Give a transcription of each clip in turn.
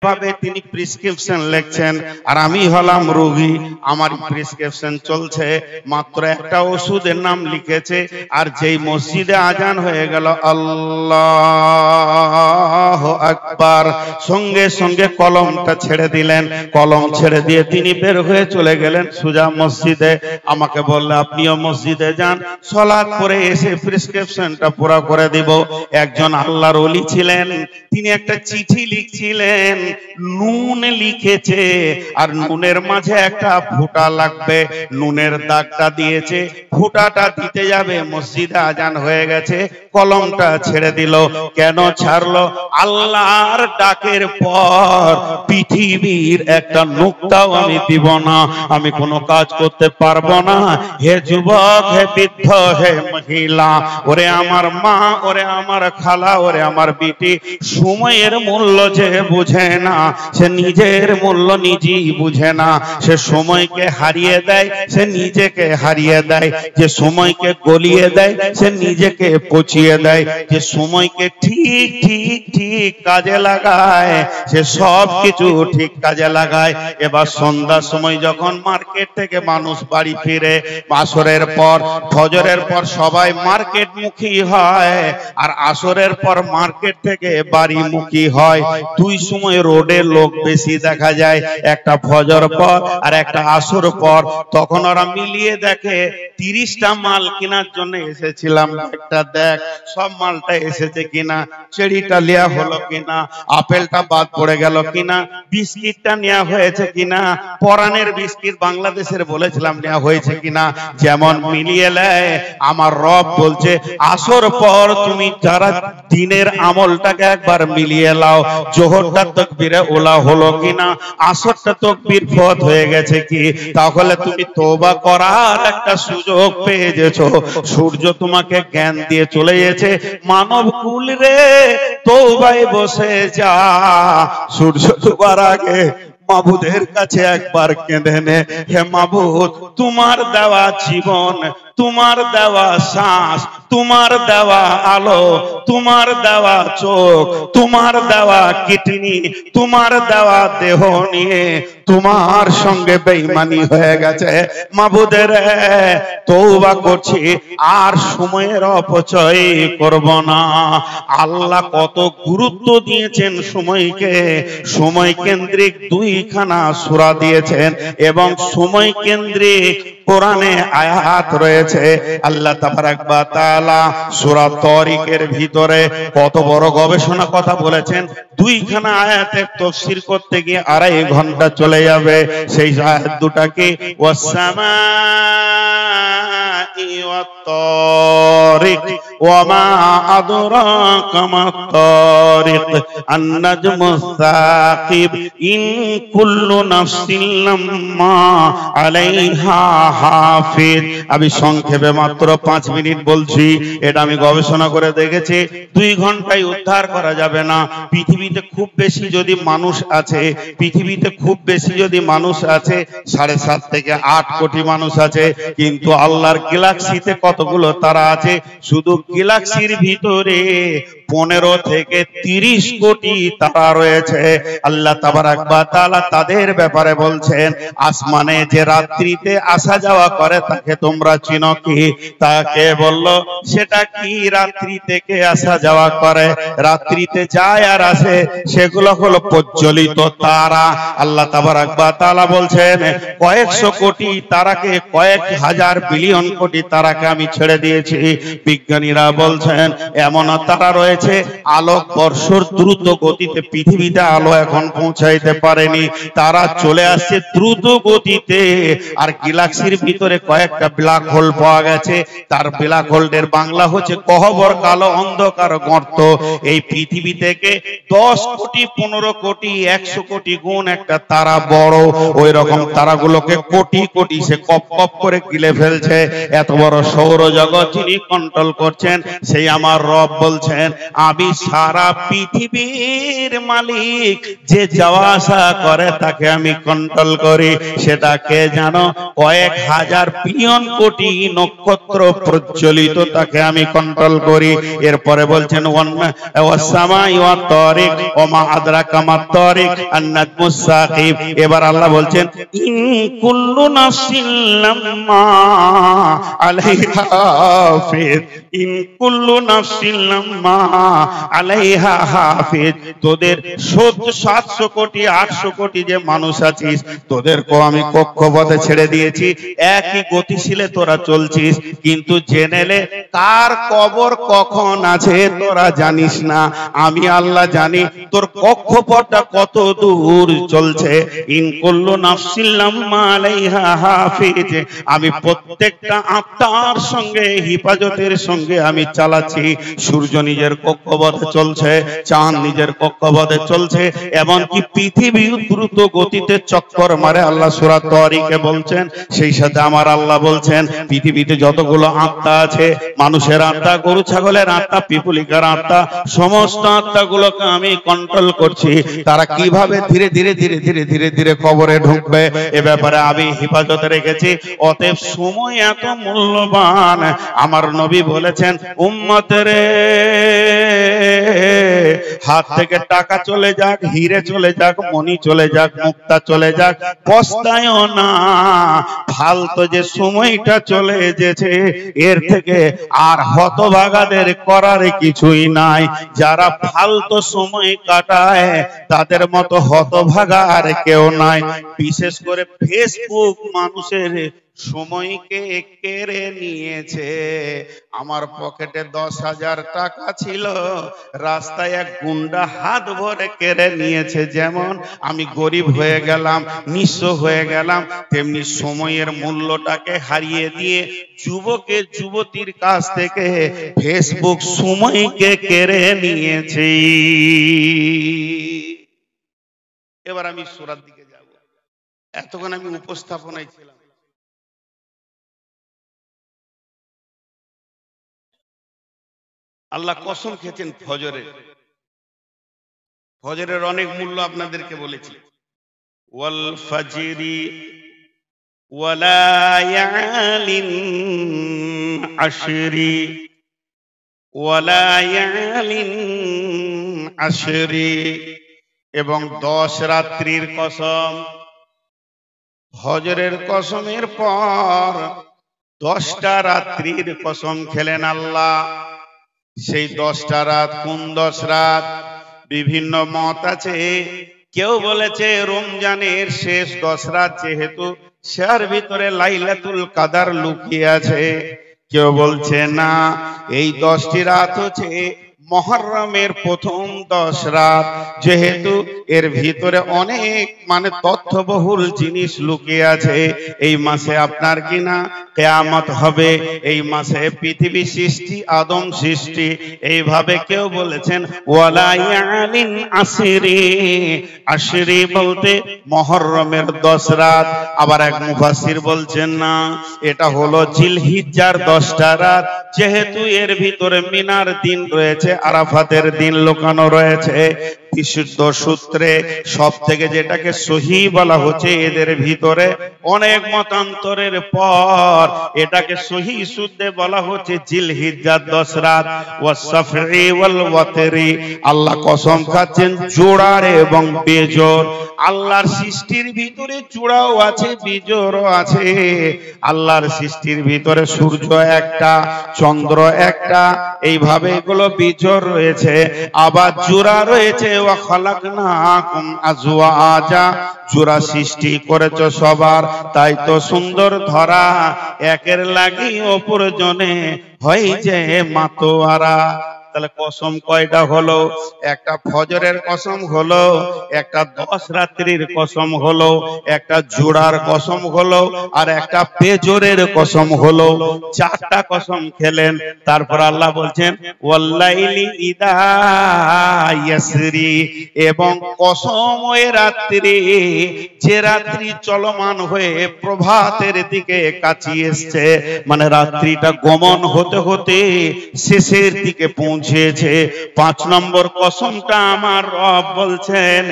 ভাবে তিনি প্রেসক্রিপশন লিখছেন আর আমি হলাম রোগী, আমার প্রেসক্রিপশন চলছে, মাত্র একটা ওষুধের নাম লিখেছে। আর যেই মসজিদে আজান হয়ে গেল আল্লাহু আকবার, সঙ্গে সঙ্গে কলমটা ছেড়ে দিলেন। কলম ছেড়ে দিয়ে তিনি বের হয়ে চলে গেলেন সোজা মসজিদে। আমাকে বললে আপনিও মসজিদে যান, সালাত পড়ে এসে প্রেসক্রিপশনটা পুরো করে দিব। একজন আল্লাহর ওলি ছিলেন, তিনি একটা চিঠি লিখছিলেন, নুন লিখেছে আর নুনের মাঝে একটা ফোঁটা লাগবে, নুনের দাগটা দিয়েছে, ফোঁটাটা দিতে যাবে, মসজিদে আজান হয়ে গেছে, কলমটা ছেড়ে দিল। কেন ছাড়লো? আল্লাহর ডাকের পর পৃথিবীর একটা নুক্তাও আমি দিব না, আমি কোনো কাজ করতে পারবো না। হে যুবক, হে বৃদ্ধ, হে মহিলা, ওরে আমার মা, ওরে আমার খালা, ওরে আমার বিটি, সময়ের মূল্য যে বুঝে না, সে নিজের মূল্য নিজেই বুঝে না। সে সময়কে হারিয়ে দেয়, সে নিজেকে হারিয়ে দেয়। যে সময়কে গলিয়ে দেয়, সে নিজেকে পচিয়ে দেয়। যে সময়কে ঠিক ঠিক ঠিক কাজে লাগায়, সে সব কিছু ঠিক কাজে লাগায়। এবার সন্ধ্যার সময় যখন মার্কেট থেকে মানুষ বাড়ি ফিরে, আসরের পর, ফজরের পর সবাই মার্কেট মুখী হয়, আর আসরের পর মার্কেট থেকে বাড়ি মুখী হয়। দুই সময় রোডে লোক বেশি দেখা যায়, একটা ফজর পর আর একটা আসর পর। তখন ওরা মিলিয়ে দেখে 30টা মাল কেনার জন্য এসেছিলাম, একটা দেখ সব মালটা এসেছে কিনা, চেরিটা নেওয়া হলো কিনা, আপেলটা বাদ পড়ে গেল কিনা, বিস্কিটটা নেওয়া হয়েছে কিনা, পরানের বিস্কিট বাংলাদেশের বলেছিলাম নেওয়া হয়েছে কিনা। যেমন মিলিয়ে নেয়, আমার রব বলছে আসর পর তুমি যারা দিনের আমলটাকে একবার মিলিয়ে লাও, জোহরটা তাকবীরে ওলা হলো কিনা, আসরটা তাকবীর ফত হয়ে গেছে কি, তাহলে তুমি তওবা করার একটা সুযোগ পেয়ে গেছো। সূর্য তোমাকে জ্ঞান দিয়ে চলে গেছে, মানব কুল রে তওবায় বসে যা, সূর্য ডোবার আগে মাবুদের কাছে একবার কেঁদে নে, হে মাবুদ, তোমার দেওয়া জীবন, তোমার দেওয়া শ্বাস, তোমার দেওয়া আলো, তোমার দেওয়া চোখ, তোমার দেওয়া কিডনি, তোমার দেওয়া দেহ নিয়ে তোমার সঙ্গে বেঈমানি হয়ে গেছে। মাবুদের তওবা করছি, আর সময়ের অপচয় করব না। আল্লাহ কত গুরুত্ব দিয়েছেন সময়কে, সময় কেন্দ্রিক 2খানা সূরা দিয়েছেন এবং সময় কেন্দ্রিক কোরআনে আয়াত রয়েছে। আল্লাহ তাবারাক ওয়া তাআলা সূরা তারিকের ভিতরে কত বড় গবেষণা কথা বলেছেন, 2খানা আয়াতের তাফসীর করতে গিয়ে 2.5 ঘন্টা চলে যাবে। সেই আয়াত দুটাকে ওয়াস-সামাই ওয়াত-তারিক ওয়া মা আদরাকা মাত-তারিক আন-নাজমুস সাকিব ইন কুল্লু নাফসিন লাম্মা আলাইহা হাফিজ। আমি সংক্ষেপে মাত্র 5 মিনিট বলছি, এটা আমি গবেষণা করে দেখেছি, 2 ঘন্টায় উদ্ধার করা যাবে না। পৃথিবীতে খুব বেশি যদি মানুষ আছে, পৃথিবীতে খুব বেশি যদি মানুষ আছে 7.5 থেকে 8 কোটি মানুষ আছে, কিন্তু আল্লাহর গ্যালাক্সিতে কতগুলো তারা আছে? শুধু গ্যালাক্সির ভিতরে 15 থেকে 30 কোটি তারা রয়েছে। আল্লাহ তাবারাক ওয়া তাআলা তাদের ব্যাপারে বলছেন, আসমানে যে রাত্রিতে আসা যাওয়া করে তাকে তোমরা চিনো কি? তাকে বলল সেটা কি রাত্রি থেকে আসা যাওয়া করে? রাত্রিতে যায় আর আসে, সেগুলো হলো প্রজ্বলিত তারা। আল্লাহ তাবারাক ওয়া তাআলা বলছেন কয়েকশো কোটি তারাকে, কয়েক হাজার বিলিয়ন কোটি তারাকে আমি ছেড়ে দিয়েছি। বিজ্ঞানীরা বলছেন এমন তারা রয়েছে আলোক বর্ষর দ্রুত গতিতে, পৃথিবীতে আলো এখন পৌঁছাইতে পারেনি, তারা চলে আসছে দ্রুত গতিতে। আর গ্যালাক্সির ভিতরে কয়েকটা ব্ল্যাক হোল পাওয়া গেছে, তার ব্ল্যাক হোলের বাংলা হচ্ছে গহ্বর, কালো অন্ধকার গর্ত। এই পৃথিবী থেকে 10 কোটি 15 কোটি 100 কোটি গুণ একটা তারা বড়, ওই রকম তারাগুলোকে কোটি কোটি সে কপ কপ করে গিলে ফেলছে। এত বড় সৌরজগৎ যিনি কন্ট্রোল করছেন সেই আমার রব বলছেন আমি সারা পৃথিবীর মালিক, যে যাওয়া আসা করে তাকে আমি কন্ট্রোল করি। সেটাকে জানো কয়েক হাজার বিলিয়ন কোটি নক্ষত্র প্রজ্বলিত, তাকে আমি কন্ট্রোল করি। এরপরে বলছেন ওয়াসসামাই ওয়াত তারিক ওমা আদরাকা মাত তারিক আন-নাজমুস সাকিব। এবার আল্লাহ বলছেন ইন কুল্লু নাফসিন লাম্মা আলাইহা হাফিজ, ইন কুল্লু নাফসিন লাম্মা আলাইহা হাফিজ। তোদের 700 কোটি 800 কোটি যে মানুষ আছিস, তোদেরকেও আমি কক্ষপথে ছেড়ে দিয়েছি, একই গতিশীলে তোরা চলছিস, কিন্তু জেনেলে কার কবর কখন আছে তোরা জানিস না। আমি আল্লাহ জানি তোর কক্ষপথটা কত দূর চলছে। ইন কুল্লু নাফসিন লাম্মা আলাইহা হাফিজ, আমি প্রত্যেকটা আত্মার সঙ্গে হিফাজতের সঙ্গে আমি চালাচ্ছি। সূর্য নিজের কক্ষপথে চলছে, চাঁদ নিজের কক্ষপথে চলছে, এমনকি পৃথিবী দ্রুত গতিতে চক্কর মারে। আল্লাহ সূরা তারিকে বলছেন। সেই সাথে আমার আল্লাহ বলছেন পৃথিবীতে যতগুলো আত্মা আছে, মানুষের আত্মা, গরু ছাগলের আত্মা, পিপুলিকার আত্মা, সমস্ত আত্মাগুলোকে আমি কন্ট্রোল করছি। তারা কিভাবে ধীরে ধীরে ধীরে ধীরে ধীরে ধীরে কবরে ঢুকবে এ ব্যাপারে আমি হিফাজতে রেখেছি। অতএব সময় এত মূল্যবান। আমার নবী বলেছেন উম্মতের হাত থেকে টাকা চলে যাক, হিরে চলে যাক, মণি চলে যাক, মুক্তা চলে যাক, পস্তায়ও না। ফালতু যে সময়টা চলে যেছে, এর থেকে আর হতভাগাদের করার কিছুই নাই। যারা ফালতু সময় কাটায় তাদের মতো হতভাগা আর কেউ নাই। বিশেষ করে ফেসবুক মানুষের সময়কে কেড়ে নিয়েছে। আমার পকেটে 10,000 টাকা ছিল, রাস্তায় এক গুন্ডা হাত ভরে কেড়ে নিয়েছে। যেমন আমি গরিব হয়ে গেলাম, নিঃস্ব হয়ে গেলাম, তেমনি সময়ের মূল্যটাকে হারিয়ে দিয়ে যুবকের যুবতীর কাছ থেকে ফেসবুক সময়কে কেড়ে নিয়েছে। এবার আমি সূরার দিকে যাব। এতক্ষণ আমি উপস্থাপনায় ছিলাম। আল্লাহ কসম খেয়েছেন ফজরের। ফজরের অনেক মূল্য আপনাদেরকে বলেছি। ওয়াল ফাজরি ওয়ালায়ালিন আশরি ওয়ালায়ালিন আশরি, এবং 10 রাত্রির কসম। ফজরের কসমের পর 10টা রাত্রির কসম খেলেন আল্লাহ। সেই 10টা রাত কোন 10 রাত? বিভিন্ন মত আছে। কেউ বলেছে রমজানের শেষ 10 রাত, যেহেতু সের ভিতরে লাইলাতুল কাদার লুকিয়ে আছে। কেউ বলছে না, এই 10টি রাত হচ্ছে মুহররমের প্রথম 10 রাত, যেহেতু এর ভিতরে অনেক তথ্যবহুল জিনিস লুকিয়ে আছে। এই মাসে আপনার কিনা কিয়ামত হবে, এই মাসে পৃথিবী সৃষ্টি, আদম সৃষ্টি। এইভাবে কেউ বলেছেন ওয়ালায়ালিন আশরি, আশরি বলতে মুহররমের 10 রাত। আবার এক মুফাসসির বলছেন না, এটা হলো জিলহিজ্জার 10টা রাত, যেহেতু এর ভিতরে মিনার দিন রয়েছে, আরাফাতের দিন লুকানো রয়েছে। বিশুদ্ধ সূত্রে সব থেকে যেটাকে সহিহ বলা হচ্ছে, এদের ভিতরে অনেক মতান্তরের পর এটাকে সহিহ সূত্রে বলা হচ্ছে জিলহিজ্জার 10 রাত। ওয়াসফি ওয়াল ওয়াতরি, আল্লাহ কসম খাচ্ছেন জোড়ার এবং বেজোড়। আল্লাহর সৃষ্টির ভিতরে জোড়াও আছে, বিজোড়ও আছে। আল্লাহর সৃষ্টির ভিতরে সূর্য একটা, চন্দ্র একটা, এইভাবে এগুলো বিজোড় রয়েছে। আবার জোড়া রয়েছে, ওয়া খালাকনাকুম আজওয়াজা, জোড়া সৃষ্টি করেছ সবার, তাই তো সুন্দর ধরা, একের লাগি অপর জনে হয় যে মাতোয়ারা। তাহলে কসম কয়টা হলো? একটা ফজরের কসম হলো, একটা 10 রাত্রির কসম হলো, একটা জোড়ার কসম হলো, আর একটা বেজোরের কসম হলো। 4টা কসম খেলেন। তারপর আল্লাহ বলছেন ওয়াল্লাইলি ইদা ইয়াসরি, এবং কসম ওই রাত্রি, যে রাত্রি চলমান হয়ে প্রভাতের দিকে কাছে এসছে, রাত্রিটা গমন হতে হতে শেষের দিকে পৌঁছে পৌঁছেছে। 5 নম্বর কসমটা আমার রব বলছেন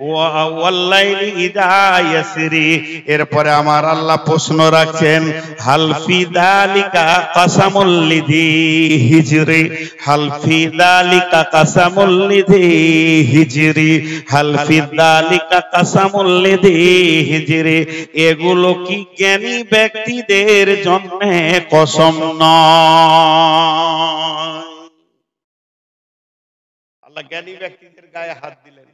ওয়াল্লাইলি ইযা ইয়াসরি। এরপরে আমার আল্লাহ প্রশ্ন রাখছেন হাল ফি যালিকা কাসামুল লিযি হিজরি, হাল ফি যালিকা কাসামুল লিযি হিজরি, হাল ফি যালিকা কাসামুল লিযি হিজরি। এগুলো কি জ্ঞানী ব্যক্তিদের জন্য কসম নয়? আল্লাহ জ্ঞানী ব্যক্তিদের গায়ে হাত দিলেন।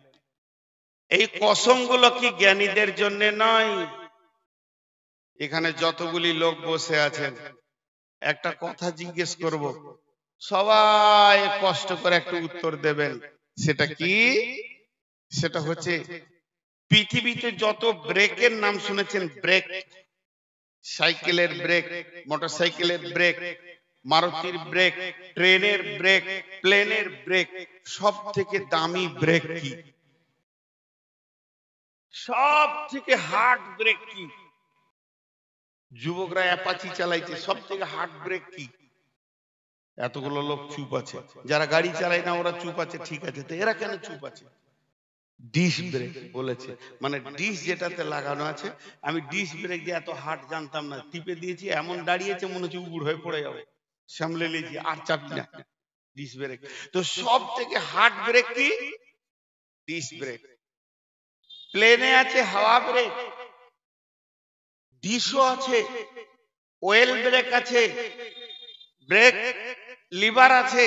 এই কসমগুলো কি জ্ঞানীদের জন্য নয়? এখানে যতগুলি লোক বসে আছেন একটা কথা জিজ্ঞেস করব, সবাই কষ্ট করে একটু উত্তর দেবেন। সেটা কি? সেটা হচ্ছে পৃথিবীতে যত ব্রেকের নাম শুনেছেন, ব্রেক, সাইকেলের ব্রেক, মোটরসাইকেলের ব্রেক, মারুতির ব্রেক, ট্রেনের ব্রেক, প্লেনের ব্রেক, সব থেকে দামি ব্রেক কি? সব থেকে হার্ড ব্রেক কি? যুবকরা অ্যাপাচি চালাইছে, সব থেকে হার্ড ব্রেক কি? এতগুলো লোক চুপ আছে। যারা গাড়ি চালায় না ওরা চুপ আছে, ঠিক আছে, তো এরা কেন চুপ আছে? ডিস ব্রেক বলেছে, মানে ডিস যেটাতে লাগানো আছে। আমি ডিস ব্রেক যে এত হার্ড জানতাম না, টিপে দিয়েছি এমন দাঁড়িয়েছে মনে হচ্ছে উগুড় হয়ে পড়ে যাবে, সামলে নিয়েছি আর চাপি না। Dish break. তো সব থেকে হার্ড ব্রেক কি? Dish break. প্লেনে আছে হাওয়া ব্রেক, ডিসও আছে, ওয়েল ব্রেক আছে, ব্রেক লিভার আছে,